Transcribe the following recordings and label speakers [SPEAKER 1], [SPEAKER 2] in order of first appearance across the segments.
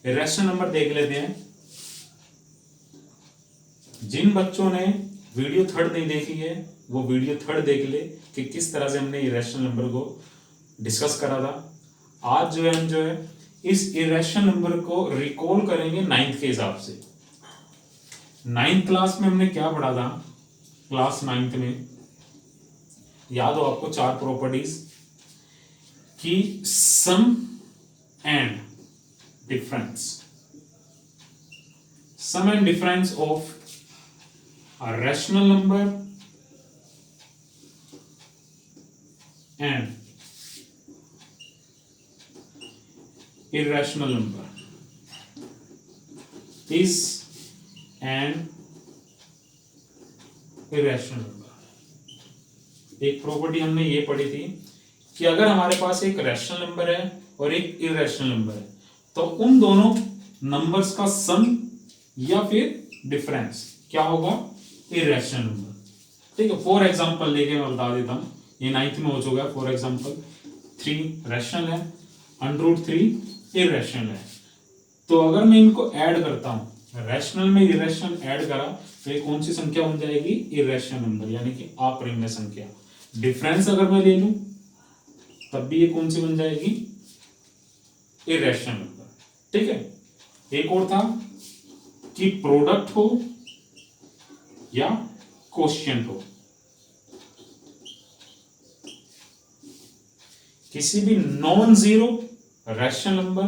[SPEAKER 1] Irrational number देख लेते हैं। जिन बच्चों ने वीडियो थर्ड नहीं देखी है वो वीडियो थर्ड देख ले कि किस तरह से हमने इरेशनल नंबर को डिस्कस करा था। आज जो है हम जो है इस इरेशनल नंबर को रिकॉल करेंगे नाइन्थ के हिसाब से। नाइन्थ क्लास में हमने क्या पढ़ा था, क्लास नाइन्थ में याद हो आपको चार प्रॉपर्टीज की, sum and difference, sum and difference of a rational number and irrational number is an irrational number। एक प्रॉपर्टी हमने ये पढ़ी थी कि अगर हमारे पास एक रैशनल नंबर है और एक इरेशनल नंबर है तो उन दोनों नंबर्स का सम या फिर डिफरेंस क्या होगा, इरेशनल नंबर। ठीक है, फॉर एग्जांपल लेके मैं बता देता हूं, ये नाइन्थ में हो चुका है। फॉर एग्जांपल 3 रैशनल है, √3 इरेशनल है। तो अगर मैं इनको ऐड करता हूं, रैशनल में इरेशनल ऐड करा तो ये कौन सी संख्या बन जाएगी, इरेशनल नंबर, यानी कि अपरिमेय संख्या। डिफरेंस अगर मैं ले लूं तब भी ये कौन सी बन जाएगी, इरेशनल नंबर। ठीक है, एक और था कि प्रोडक्ट हो या क्वोशिएंट हो, किसी भी नॉन जीरो रैशनल नंबर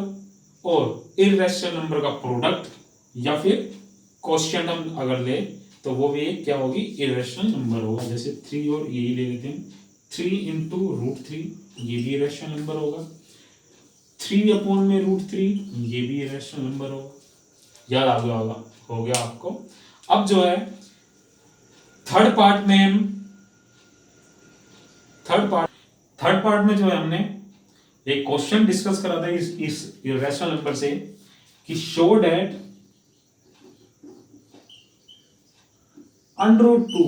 [SPEAKER 1] और इरेशनल नंबर का प्रोडक्ट या फिर क्वोशिएंट हम अगर ले तो वो भी क्या होगी, इरेशनल नंबर होगा। जैसे 3 और यही ले लेते हैं, 3 इंटू √3 ये भी इरेशनल नंबर होगा, 3 अपॉन में √3 ये भी इरेशनल नंबर होगा। याद आ गया होगा, हो गया आपको। अब जो है थर्ड पार्ट में जो है हमने एक क्वेश्चन डिस्कस करा था इस इरेशनल नंबर से कि show that √2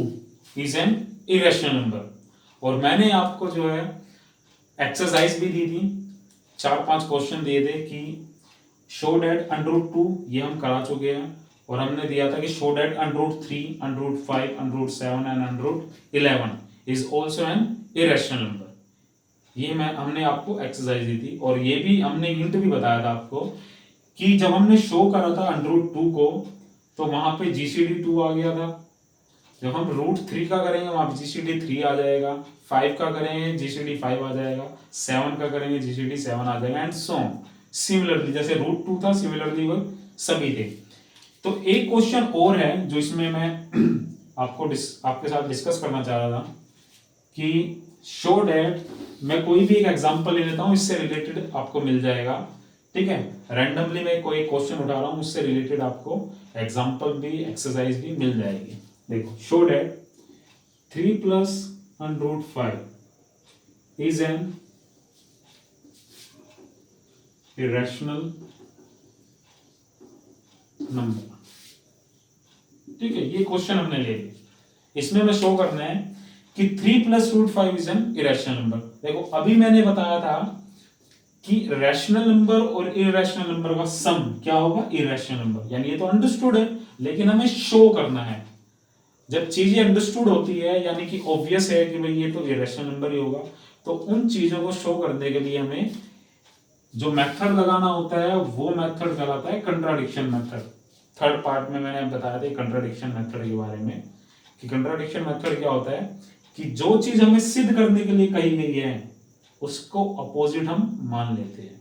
[SPEAKER 1] is an irrational number. और मैंने आपको जो है एक्सरसाइज भी दी थी, 4-5 क्वेश्चन दिए थे कि शो दैट √2 ये हम करा चुके हैं, और हमने दिया था कि show that √3, √5, √7 and √11 is also an irrational number. ये हमने आपको एक्सरसाइज दी थी, और ये भी हमने हिंट भी बताया था आपको कि जब हमने शो करा था √2 को तो वहां पे GCD 2 आ गया था। जब हम √3 का करेंगे वहां पे GCD 3 आ जाएगा, 5 का करेंगे GCD 5 आ जाएगा, 7 का करेंगे GCD 7 आ जाएगा, एंड सो सिमिलरली जैसे √2 था सिमिलरली वो सभी थे। तो एक क्वेश्चन और है जो इसमें मैं आपके साथ डिस्कस करना चाह रहा था कि शो दैट, मैं कोई भी एक एग्जांपल ले लेता हूं, इससे रिलेटेड आपको मिल जाएगा। ठीक है, रैंडमली मैं कोई क्वेश्चन उठा रहा हूं, उससे रिलेटेड आपको एग्जांपल भी एक्सरसाइज भी मिल जाएगी। देखो, show that 3 + √5 is an irrational number. ठीक है, ये क्वेश्चन हमने ले लिया, इसमें हमें शो करना है कि 3 + √5 इज एन इरेशनल नंबर। देखो, अभी मैंने बताया था कि रैशनल नंबर और इरेशनल नंबर का सम क्या होगा, इरेशनल नंबर, यानी ये तो अंडरस्टूड है, लेकिन हमें शो करना है। जब चीजें अंडरस्टूड होती है यानी कि ऑब्वियस है कि भाई ये तो इरेशनल नंबर ही होगा, तो उन चीजों को शो करने के लिए हमें जो मेथड लगाना होता है वो मेथड कहलाता है कंट्राडिक्शन मेथड। थर्ड पार्ट में मैंने बताया था कंट्राडिक्शन मेथड के बारे में कि कंट्राडिक्शन मेथड क्या होता है कि जो चीज हमें सिद्ध करने के लिए कही गई है उसको अपोजिट हम मान लेते हैं।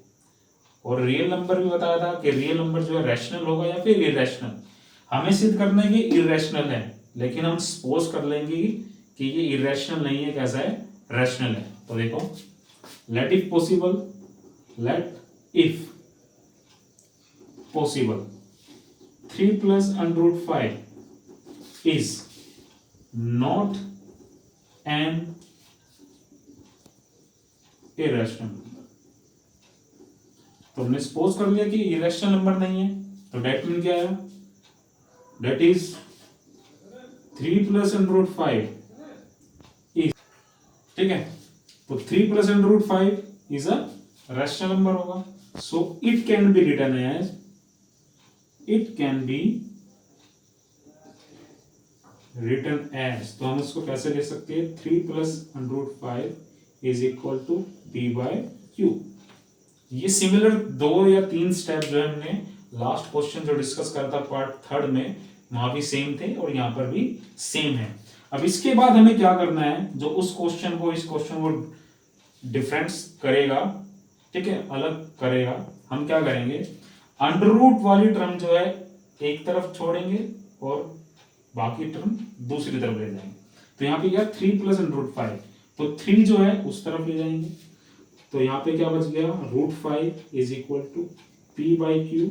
[SPEAKER 1] और रियल नंबर भी बताया था कि रियल नंबर जो है रैशनल होगा या फिर इरेशनल। हमें सिद्ध करना है कि इरेशनल है, लेकिन हम सपोज कर लेंगे कि ये इरेशनल नहीं है, कैसा है, रैशनल है। तो देखो, let if possible, let if possible 3 + √5 is not an irrational number। तो हमने सपोज कर लिया कि इरेशनल नंबर नहीं है, तो डेट मीन क्या है, डेट इज 3 + √5 is, ठीक है, तो 3 + √5 इज अ रैशनल नंबर होगा। So it can be written as it can be written as, तो हम इसको कैसे ले सकते हैं, 3 plus under 5 is equal to p by q. ये सिमिलर 2 या 3 स्टेप जो है हमने लास्ट क्वेश्चन जो डिस्कस करा था पार्ट 3 में, वहां भी सेम थे और यहां पर भी सेम है। अब इसके बाद हमें क्या करना है, जो उस क्वेश्चन को इस क्वेश्चन को डिफरेंस करेगा, ठीक है, अलग करेगा, हम क्या करेंगे, अंडर रूट वाली टर्म जो है एक तरफ छोड़ेंगे और बाकी टर्म दूसरी तरफ ले जाएंगे। तो यहाँ पे क्या 3 प्लस अंडर रूट 5, तो 3 जो है उस तरफ ले जाएंगे, तो यहाँ पे क्या बच गया, root 5 is equal to p by q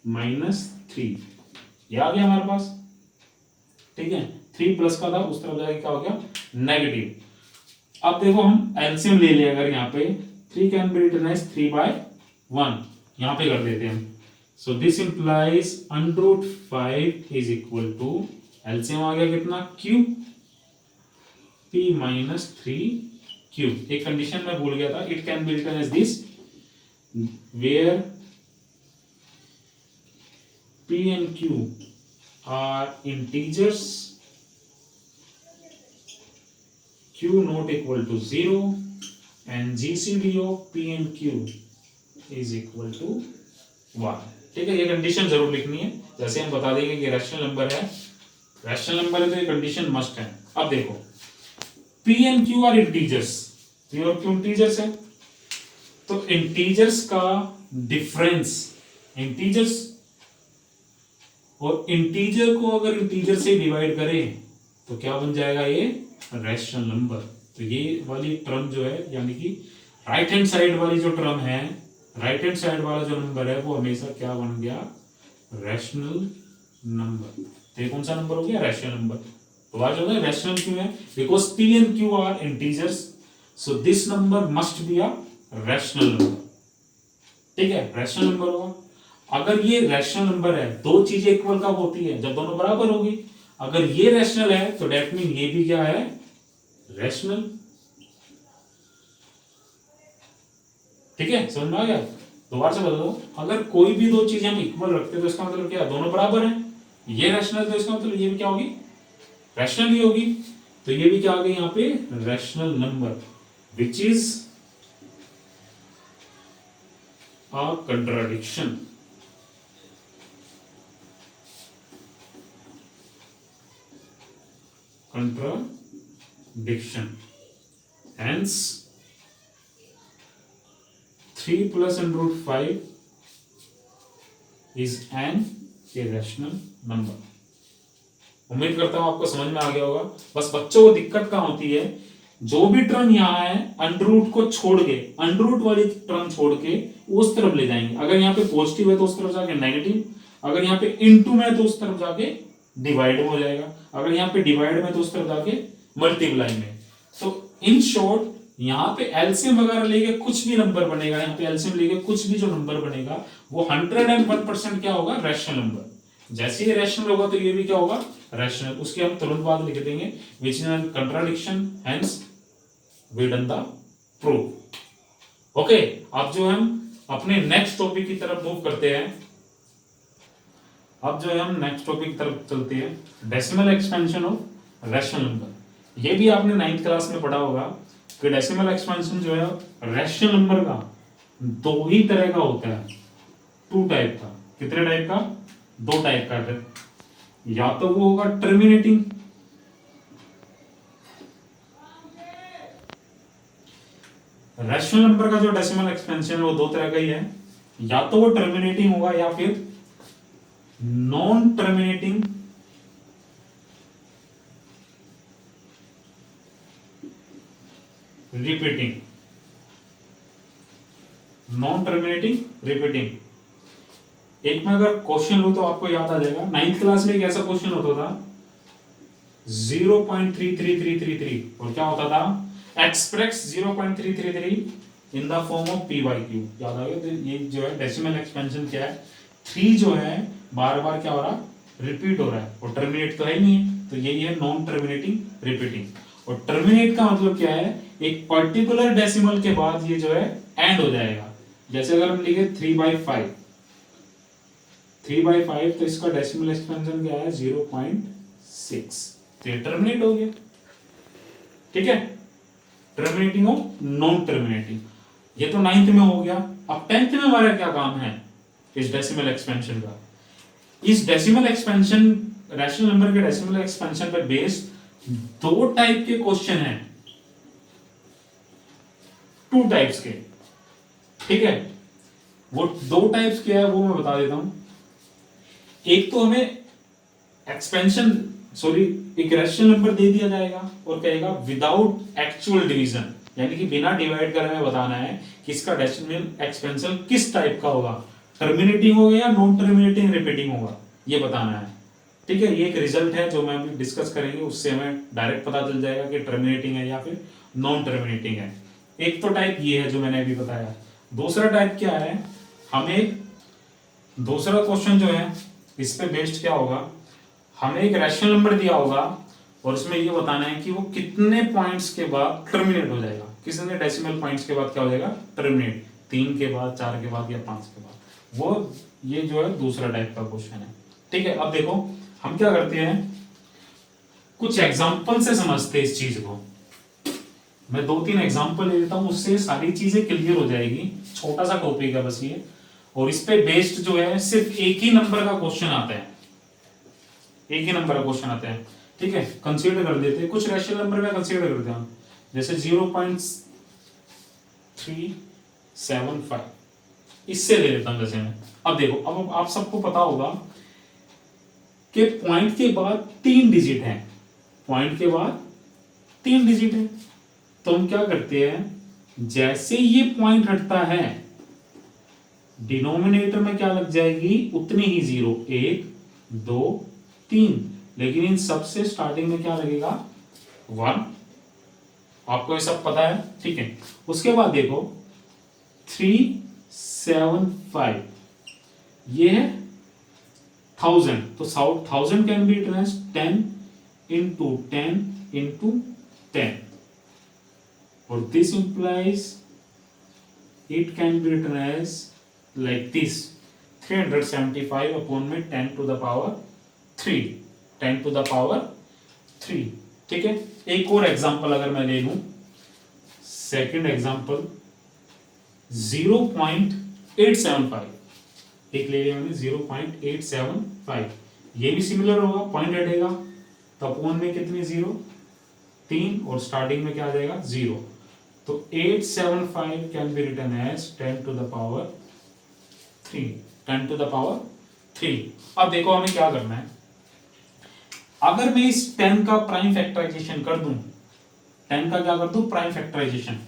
[SPEAKER 1] minus 3, ये आ गया हमारे पास, ठीक है। 3 प्लस का था, उस तरफ जाके क्या हो गया, नेगेटिव। अब देखो हम एलसीएम ले लिया, अगर यहाँ पे 3 कैन बी रिटन एज 3/1, यहाँ पे कर देते हैं हम। So this implies under root 5 is equal to, LCM आ गया कितना, q, p माइनस 3q। एक कंडीशन मैं भूल गया था, it can be written as this where p and q are integers, q not equal to 0 and gcd of p and q is equal to 1। ठीक है, ये कंडीशन जरूर लिखनी है, जैसे हम बता देंगे कि रैशनल नंबर है, रैशनल नंबर है तो ये कंडीशन मस्ट है। अब देखो p and q are integers, p और q इंटीजर्स है, तो इंटीजर्स का डिफरेंस, इंटीजर्स और इंटीजर को अगर इंटीजर से डिवाइड करें तो क्या बन जाएगा, ये रैशनल नंबर। तो ये वाली टर्म जो है, यानी कि राइट हैंड साइड वाली जो टर्म है, राइट हैंड साइड वाला जो नंबर है वो हमेशा क्या बन गया, रैशनल नंबर। तो ये कौन सा नंबर हो गया, रैशनल नंबर। तो आज हो गया रैशनल क्यों है, because p and q are integers, so this number must be a rational number. ठीक है, रैशनल नंबर होगा। अगर ये रैशनल नंबर है, दो चीजें इक्वल कब होती है, जब दोनों बराबर होगी। अगर ये रैशनल है तो डेट मीन ये भी क्या है, रैशनल। ठीक है, समझ में आ गया। दोबारा से बता दो, अगर कोई भी दो चीजें हम इक्वल रखते हैं तो इसका मतलब क्या है, दोनों बराबर हैं। ये रैशनल, तो इसका मतलब ये भी क्या होगी, रैशनल ही होगी। तो ये भी क्या आ गई यहाँ पे, rational number, which is a contradiction. Contradiction. Hence 3 plus under root 5 is an irrational number. उम्मीद करता हूं आपको समझ में आ गया होगा। बस बच्चों को दिक्कत कहां होती है, जो भी टर्म यहाँ है अंडर रूट को छोड़ के, अंडर रूट वाली टर्म छोड़ के उस तरफ ले जाएंगे। अगर यहाँ पे पॉजिटिव है तो उस तरफ जाके नेगेटिव, अगर यहाँ पे इनटू में है तो उस तरफ जाके डिवाइड में हो जाएगा, अगर यहाँ पे डिवाइड में तो उस तरफ जाके मल्टीप्लाई में। तो इन शॉर्ट यहाँ पे एलसीएम वगैरह लेके कुछ भी नंबर बनेगा, यहाँ पे एलसीएम लेके कुछ भी जो नंबर बनेगा वो 101% क्या होगा, रैशनल नंबर। जैसे ही रैशनल होगा तो ये भी क्या होगा, रैशनल। उसके हम तुरंत बाद लिख देंगे which is an contradiction, hence we done the proof. Okay, अब जो हम अपने नेक्स्ट टॉपिक की तरफ मूव करते हैं। अब जो है हम नेक्स्ट टॉपिक की तरफ चलते हैं, decimal expansion of rational number. ये भी आपने 9th क्लास में पढ़ा होगा कि डेसिमल एक्सपेंशन जो है रैशनल नंबर का दो ही तरह का होता है, 2 टाइप का। कितने टाइप का, 2 टाइप का है। या तो वो होगा टर्मिनेटिंग, रैशनल नंबर का जो डेसिमल एक्सपेंशन है वो 2 तरह का ही है, या तो वो टर्मिनेटिंग होगा या फिर non terminating repeating, non terminating repeating. एक में अगर क्वेश्चन लो तो आपको याद आ जाएगा, 9th क्लास में एक ऐसा क्वेश्चन होता था 0.33333 और क्या होता था, express 0.333 in the form of p by q। याद आ गया। तो ये जो है डेसिमल एक्सपेंशन क्या है, 3 जो है बार बार क्या हो रहा, रिपीट हो रहा है और टर्मिनेट तो है ही नहीं है, तो यही है नॉन टर्मिनेटिंग रिपीटिंग। और टर्मिनेट का मतलब क्या है, एक पर्टिकुलर डेसिमल के बाद ये जो है एंड हो जाएगा। जैसे अगर हम लिखे 3/5, 3/5, तो इसका डेसिमल एक्सपेंशन क्या है 0.6, तो ये टर्मिनेट हो गया। ठीक है, टर्मिनेटिंग और नॉन टर्मिनेटिंग, ये तो 9th में हो गया। अब 10th में हमारा क्या काम है इस डेसिमल एक्सपेंशन का। इस डेसिमल एक्सपेंशन, रैशनल नंबर के डेसिमल एक्सपेंशन पे बेस्ड 2 टाइप के क्वेश्चन हैं, 2 टाइप्स के। ठीक है, वो 2 टाइप्स क्या है वो मैं बता देता हूं। एक तो हमें एक्सपेंशन एक रैशनल नंबर दे दिया जाएगा और कहेगा विदाउट एक्चुअल डिवीजन, यानी कि बिना डिवाइड करे हमें बताना है कि इसका डेसिमल एक्सपेंशन किस टाइप का होगा, टर्मिनेटिंग होगा या नॉन टर्मिनेटिंग रिपीटिंग होगा, ये बताना है। ठीक है, ये एक रिजल्ट है जो मैं अभी डिस्कस करेंगे, उससे हमें डायरेक्ट पता चल जाएगा कि टर्मिनेटिंग है या फिर नॉन टर्मिनेटिंग है। एक तो टाइप ये है जो मैंने अभी बताया। दूसरा टाइप क्या है, हमें दूसरा क्वेश्चन जो है इस पे बेस्ड क्या होगा, हमें एक रैशनल नंबर दिया होगा और उसमें ये बताना है कि वो कितने पॉइंट्स के बाद टर्मिनेट हो जाएगा, कितने डेसिमल पॉइंट्स के बाद क्या हो जाएगा टर्मिनेट, 3 के बाद, 4 के बाद या 5 के बाद। वो ये जो है दूसरा टाइप का क्वेश्चन है। ठीक है, अब देखो हम क्या करते हैं, कुछ एग्जाम्पल से समझते हैं इस चीज को। मैं 2-3 एग्जाम्पल ले लेता हूं, उससे सारी चीजें क्लियर हो जाएगी। छोटा सा टॉपिक है बस ये, और इस पे बेस्ड जो है सिर्फ एक ही नंबर का क्वेश्चन आता है, एक ही नंबर का क्वेश्चन आता है। ठीक है, कंसीडर कर देते हैं कुछ रैशनल नंबर में, कंसीडर करते हैं जैसे 0.375, इससे ले लेता हूं जैसे मैं। अब देखो, अब आप सबको पता होगा कि पॉइंट के बाद 3 डिजिट हैं, पॉइंट के बाद 3 डिजिट है, तो हम क्या करते हैं, जैसे ये पॉइंट हटता है डिनोमिनेटर में क्या लग जाएगी, उतनी ही 0, 1 2 3, लेकिन इन सबसे स्टार्टिंग में क्या लगेगा 1, आपको ये सब पता है। ठीक है, उसके बाद देखो 375, ये है 1000, तो 1000 can be written as 10 into 10 into 10, और this implies it can be written as like this, 375 upon में 10 to the power 3, 10 to the power 3। ठीक है, एक और एग्जांपल अगर मैं ले लूं, सेकंड एग्जांपल 0.875, एक ले लिया मैंने 0.875, ये भी सिमिलर होगा, पॉइंट हटेगा तो अपॉन में कितनी 0, 3, और स्टार्टिंग में क्या आ जाएगा 0, तो 875 can be written as 10 to the power 3, 10 to the power 3। अब देखो हमें क्या करना है, अगर मैं इस 10 का प्राइम फैक्टराइजेशन कर दूं, 10 का क्या कर दूं प्राइम फैक्टराइजेशन,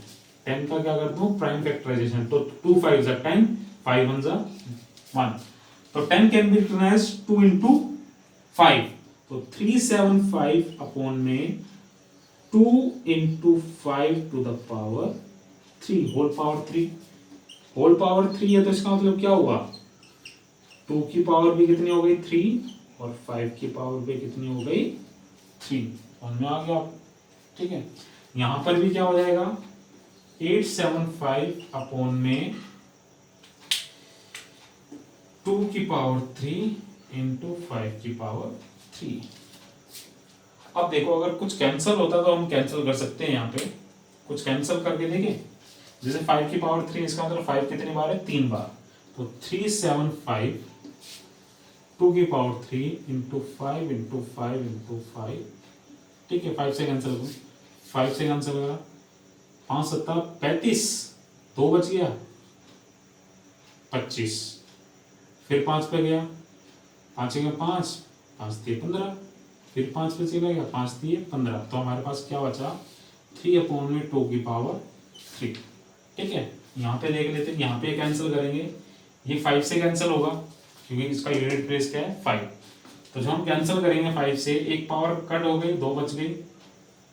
[SPEAKER 1] 10 का क्या कर दूं प्राइम फैक्टराइजेशन, तो 2 5 जा 10, 5 1 जा 1, तो 10 can be written as 2 into 5, तो 375 अपॉन में 2 into 5 to the power 3 whole power 3, whole power 3 है तो इसका मतलब क्या हुआ, 2 की पावर भी कितनी हो गई 3, और 5 की पावर भी कितनी हो गई 3, समझ में आ गया। ठीक है, यहां पर भी क्या हो जाएगा 875 अपॉन में 2 की पावर 3 into 5 की पावर 3। अब देखो अगर कुछ कैंसिल होता तो हम कैंसिल कर सकते हैं, यहाँ पे कुछ कैंसिल करके देखें, जैसे 5 की पावर 3, इसका मतलब 5 कितनी बार है 3 बार, तो 375 2 की पावर 3 into 5 into 5 into 5। ठीक है, 5 से कैंसिल करो, 5 से कैंसिल करा, 5 7 35, 2 बच गया 25, फिर 5 पे गया, 5 गया 5, 5 दिए 15, फिर 5 पे चला गया, 5 दिए 15, तो हमारे पास क्या बचा 3 अपॉन में 2 की पावर 3। ठीक है, यहाँ पे देख लेते हैं, यहाँ पे कैंसिल करेंगे, ये 5 से कैंसिल होगा क्योंकि इसका यूनिट प्लेस क्या है 5, तो जो हम कैंसिल करेंगे 5 से, एक पावर कट हो गई, 2 बच गई,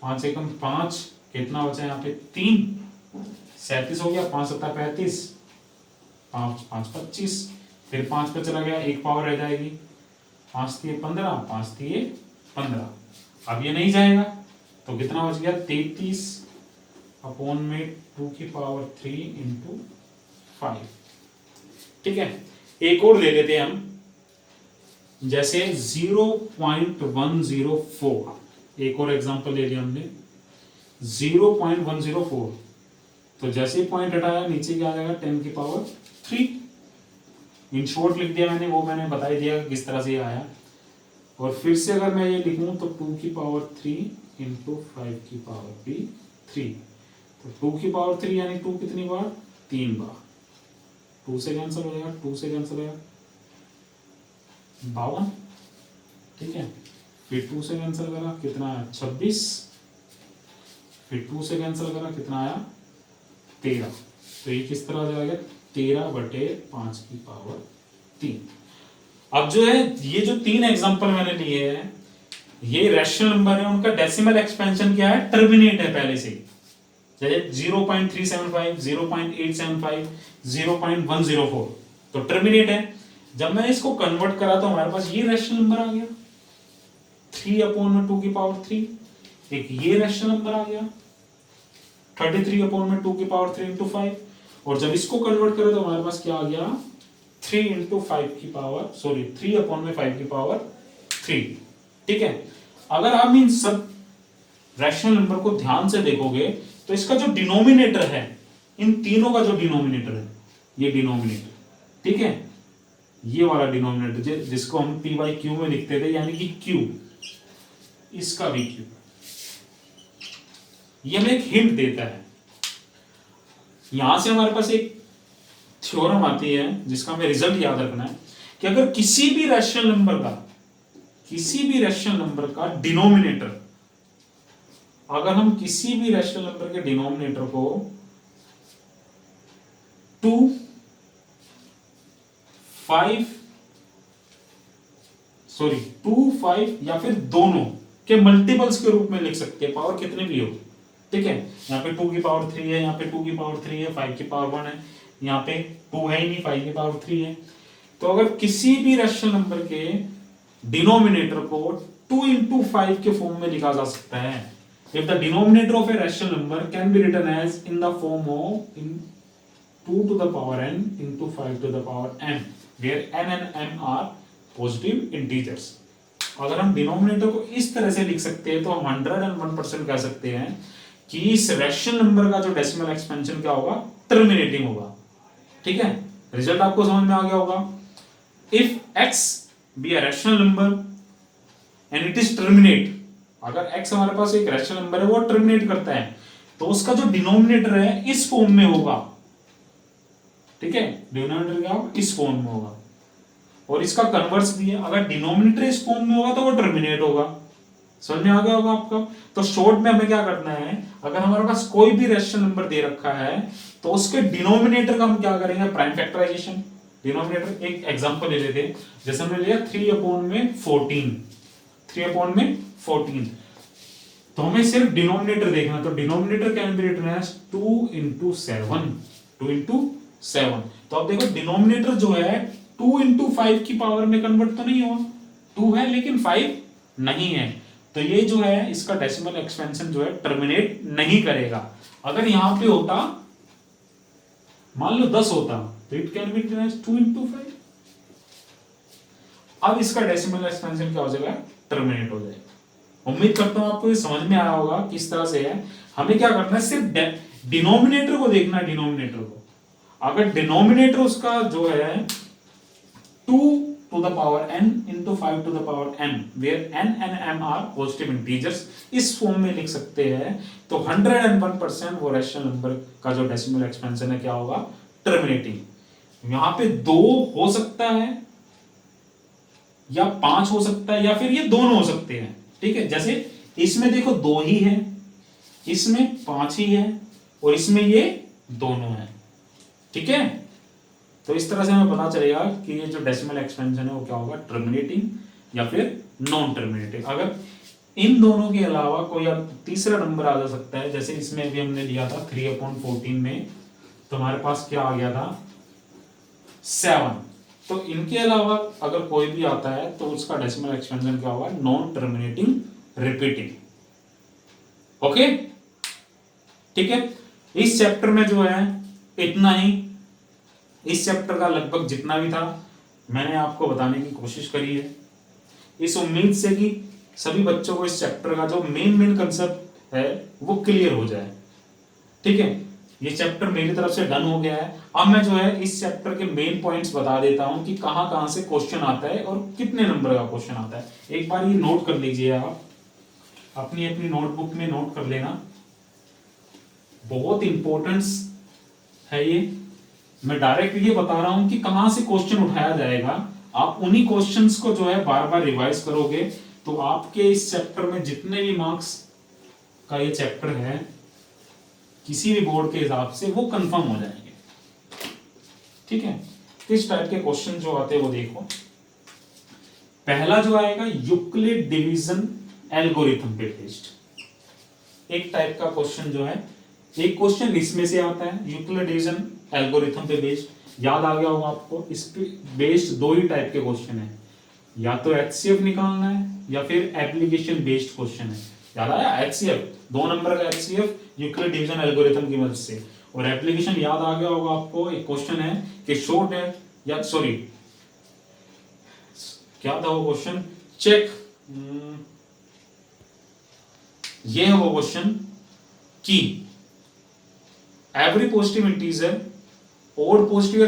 [SPEAKER 1] 5 एकम 5, कितना बचा यहाँ पे 3, 37 हो गया, 5 7 35, 5 5 25, फिर 5 पे चला गया, एक पावर रह जाएगी, 5 दिए 15, 5 दिए 15, अब ये नहीं जाएगा तो कितना बच गया 33 अपॉन में 2 की पावर 3 into 5। ठीक है, एक और ले लेते हैं हम, जैसे 0.104, एक और एग्जांपल ले लिया हमने 0.104, तो जैसे पॉइंट हटाया नीचे क्या आ जाएगा 10 की पावर 3। इन शॉर्ट लिख दिया मैंने, वो मैंने बता ही दिया किस तरह से ये आया। और फिर से अगर मैं ये लिखूं तो 2 की पावर 3 इंटू 5 की पावर भी 3, तो 2 की पावर 3 यानी 2 कितनी बार, 3 बार। 2 से कैंसिल हो जाएगा, 2 से कैंसिल हो जाएगा 52, ठीक है। फिर 2 से कैंसिल करा कितना आया 26, फिर 2 से कैंसिल करा कितना आया 13। तो ये किस तरह से आ गया 13/5 की पावर 3। अब जो है ये जो 3 एग्जांपल मैंने लिए हैं ये रैशनल नंबर है, उनका डेसिमल एक्सपेंशन क्या है, टर्मिनेट है पहले से। जैसे 0.375, 0.875, 0.104 तो टर्मिनेट है। जब मैंने इसको कन्वर्ट करा तो हमारे पास ये रैशनल नंबर आ गया 3/2 की पावर 3, एक ये रैशनल नंबर आ गया 33/2 की पावर 3 इंटू 5, और जब इसको कन्वर्ट करें तो हमारे पास क्या आ गया 3 इंटू 5 की पावर 3/5 की पावर 3, ठीक है। अगर आप इन सब रैशनल नंबर को ध्यान से देखोगे तो इसका जो डिनोमिनेटर है, इन तीनों का जो डिनोमिनेटर है, ये डिनोमिनेटर, ठीक है, ये वाला डिनोमिनेटर जिसको हम p बाई क्यू में लिखते थे, यानी कि q, इसका भी q, ये हमें एक हिंट देता है। यहां से हमारे पास एक थ्योरम आती है जिसका हमें रिजल्ट याद रखना है कि अगर किसी भी रैशनल नंबर का डिनोमिनेटर, अगर हम किसी भी रैशनल नंबर के डिनोमिनेटर को 2, 5 या फिर दोनों के मल्टीपल्स के रूप में लिख सकते हैं, पावर कितने भी हो, ठीक है। यहाँ पे 2 की पावर 3 है, यहाँ पे 2 की पावर 3 है, 5 की पावर 1 है, यहाँ पे 2 है ही नहीं, 5 की पावर 3 है। तो अगर किसी भी रैशनल नंबर के डिनोमिनेटर को 2 into 5 के फॉर्म में लिखा जा सकता है। If the denominator of a rational number can be written as in the form of 2 to the power n into 5 to the power m, where n and m are positive integers. अगर हम denominator को इस तरह से लिख सकते हैं तो हम 101% कह सकते हैं कि इस रैशनल नंबर का जो डेसिमल एक्सपेंशन क्या होगा, टर्मिनेटिंग होगा, ठीक है। रिजल्ट आपको समझ में आ गया होगा। If x be a rational number and it is terminate, अगर x हमारे पास एक रैशनल नंबर है वो टर्मिनेट करता है तो उसका जो डिनोमिनेटर है इस फॉर्म में होगा, ठीक है। डिनोमिनेटर क्या होगा, इस फॉर्म में होगा, और इसका कन्वर्स भी है, अगर डिनोमिनेटर इस फॉर्म में होगा तो वो टर्मिनेट होगा। समझ में आ गया होगा आपका। तो शॉर्ट में हमें क्या करना है, अगर हमारे पास कोई भी रैशनल नंबर दे रखा है तो उसके डिनोमिनेटर का हम क्या करेंगे, प्राइम फैक्टराइजेशन। डिनोमिनेटर एक एग्जांपल ले लेते हैं, जैसे हमने लिया 3/14, तो हमें सिर्फ डिनोमिनेटर देखना, तो denominator can be written as 2 into 7। तो अब देखो डिनोमिनेटर जो है 2 into 5 की पावर में कन्वर्ट तो नहीं हुआ, 2 है लेकिन 5 नहीं है, तो ये जो है इसका डेसिमल एक्सपेंशन जो है टर्मिनेट नहीं करेगा। अगर यहां पे होता मान लो 10 होता तो it can be written as 2 into 5। अब इसका डेसिमल एक्सपेंशन क्या हो जाएगा, टर्मिनेट हो जाएगा। उम्मीद करता हूं आपको ये समझ में आया होगा किस तरह से है। हमें क्या करना है, सिर्फ डिनोमिनेटर को देखना है। डिनोमिनेटर को अगर डिनोमिनेटर उसका जो है 2 to the power n into 5 to the power m, where n and m are positive integers, इस फॉर्म में लिख सकते हैं, तो 101% वो रैशनल नंबर का जो डेसिमल एक्सपेंशन है क्या होगा, टर्मिनेटिंग। यहां पे 2 हो सकता है या 5 हो सकता है या फिर ये दोनों हो सकते हैं, ठीक है। जैसे इसमें देखो 2 ही है, इसमें 5 ही है, और इसमें ये दोनों है, ठीक है। तो इस तरह से हमें पता चलेगा कि ये जो डेसिमल एक्सपेंशन है वो क्या होगा, टर्मिनेटिंग या फिर नॉन टर्मिनेटिंग। अगर इन दोनों के अलावा कोई अब तीसरा नंबर आ जा सकता है, जैसे इसमें भी हमने लिया था 3/14 में, तो हमारे पास क्या आ गया था 7। तो इनके अलावा अगर कोई भी आता है तो उसका डेसिमल एक्सपेंशन क्या होगा, नॉन टर्मिनेटिंग रिपीटिंग। ओके, ठीक है। इस चैप्टर में जो है इतना ही। इस चैप्टर का लगभग जितना भी था मैंने आपको बताने की कोशिश करी है। इस उम्मीद से कि सभी बच्चों को इस चैप्टर का जो मेन कंसेप्ट है वो क्लियर हो जाए। ठीक है, ये चैप्टर मेरी तरफ से डन हो गया है। अब मैं जो है इस चैप्टर के मेन पॉइंट्स बता देता हूं कि कहां कहां से क्वेश्चन आता है और कितने नंबर का क्वेश्चन आता है। एक बार ये नोट कर लीजिए, आप अपनी अपनी नोटबुक में नोट कर लेना, बहुत इंपॉर्टेंस है ये। मैं डायरेक्ट ये बता रहा हूं कि कहां से क्वेश्चन उठाया जाएगा। आप उन्हीं क्वेश्चंस को जो है बार बार रिवाइज करोगे तो आपके इस चैप्टर में जितने भी मार्क्स का ये चैप्टर है किसी भी बोर्ड के हिसाब से वो कंफर्म हो जाएंगे। ठीक है, किस टाइप के क्वेश्चन जो आते हैं वो देखो। पहला जो आएगा यूक्लिड डिवीजन एल्गोरिथम पे बेस्ड एक टाइप का क्वेश्चन जो है, एक क्वेश्चन इसमें से आता है यूक्लिड डिवीजन एल्गोरिथम पे बेस्ड। याद आ गया होगा आपको, इस पे बेस्ड दो ही टाइप के क्वेश्चन है, या तो एचसीएफ निकालना है या फिर एप्लीकेशन बेस्ड क्वेश्चन है। याद आया, एचसीएफ 2 नंबर का एचसीएफ यूक्लिड डिवीजन एल्गोरिथम की मदद से, और एप्लीकेशन याद आ गया होगा आपको, एक क्वेश्चन है कि शो डेट या सॉरी क्या था वो क्वेश्चन, चेक ये है वो क्वेश्चन कि एवरी पॉजिटिव इंटीजर और positive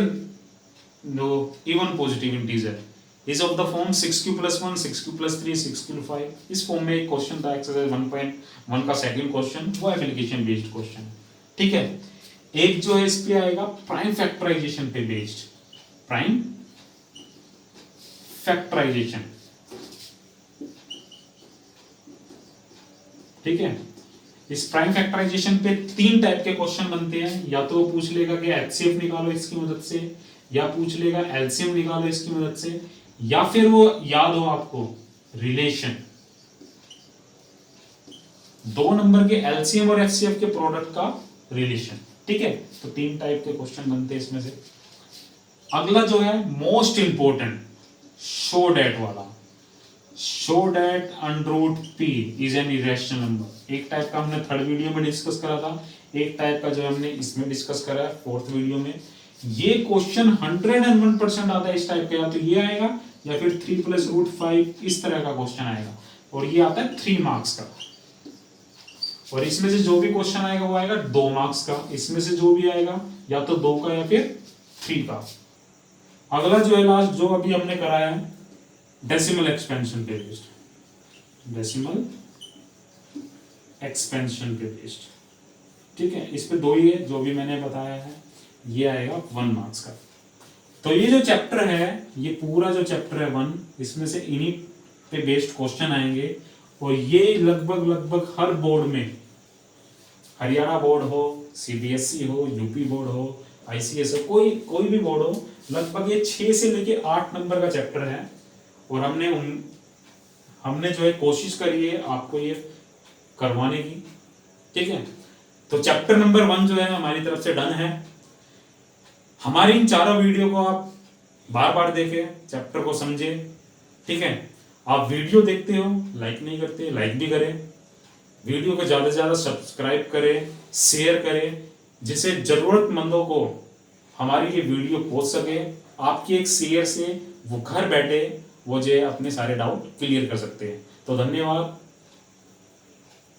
[SPEAKER 1] no even positive integer is of the form 6q + 1 6q + 3 6q + 5। इस फॉर्म में एक क्वेश्चन था एक्सरसाइज 1.1 का सेकंड क्वेश्चन, वो एप्लीकेशन बेस्ड क्वेश्चन। ठीक है, एक जो है इस पे आएगा प्राइम फैक्टराइजेशन पे बेस्ड, प्राइम फैक्टराइजेशन। ठीक है, इस प्राइम फैक्टराइजेशन पे 3 टाइप के क्वेश्चन बनते हैं, या तो वो पूछ लेगा कि एचसीएफ निकालो इसकी मदद से, या पूछ लेगा एलसीएम निकालो इसकी मदद से, या फिर वो याद हो आपको रिलेशन, 2 नंबर के एलसीएम और एचसीएफ के प्रोडक्ट का रिलेशन। ठीक है, तो 3 टाइप के क्वेश्चन बनते हैं इसमें से। अगला जो है मोस्ट इंपोर्टेंट शो डेट वाला, show that √p is an irrational number. एक टाइप का हमने थर्ड वीडियो में डिस्कस करा था, एक टाइप का जो हमने इसमें डिस्कस करा है फोर्थ वीडियो में। ये क्वेश्चन 101% आता है इस टाइप का, या तो ये आएगा या फिर 3 + √5 इस तरह का क्वेश्चन आएगा, और ये आता है 3 मार्क्स का। और इसमें से जो भी क्वेश्चन आएगा वो आएगा 2 मार्क्स का, इसमें से जो भी आएगा या तो 2 का या फिर 3 का। अगला जो है लास्ट जो अभी हमने कराया है डेसिमल एक्सपेंशन पे बेस्ड, डेसिमल एक्सपेंशन पे बेस्ड। ठीक है, इस पे 2 ही है जो भी मैंने बताया है, ये आएगा 1 मार्क्स का। तो ये जो चैप्टर है, ये पूरा जो चैप्टर है 1, इसमें से इन्हीं पे बेस्ड क्वेश्चन आएंगे, और ये लगभग हर बोर्ड में, हरियाणा बोर्ड हो, सीबीएसई हो, यूपी बोर्ड हो, आईसीएस हो, कोई भी बोर्ड हो, लगभग ये 6 से लेके 8 नंबर का चैप्टर है। और हमने जो है कोशिश करी है आपको ये करवाने की। ठीक है, तो चैप्टर नंबर 1 जो है हमारी तरफ से डन है। हमारी इन चारों वीडियो को आप बार बार देखें, चैप्टर को समझे। ठीक है, आप वीडियो देखते हो, लाइक नहीं करते, लाइक भी करें, वीडियो को ज़्यादा से ज़्यादा सब्सक्राइब करें, शेयर करें, जिससे ज़रूरतमंदों को हमारी ये वीडियो पहुंच सके। आपकी एक शेयर से वो घर बैठे वो जो है अपने सारे डाउट क्लियर कर सकते हैं। तो धन्यवाद।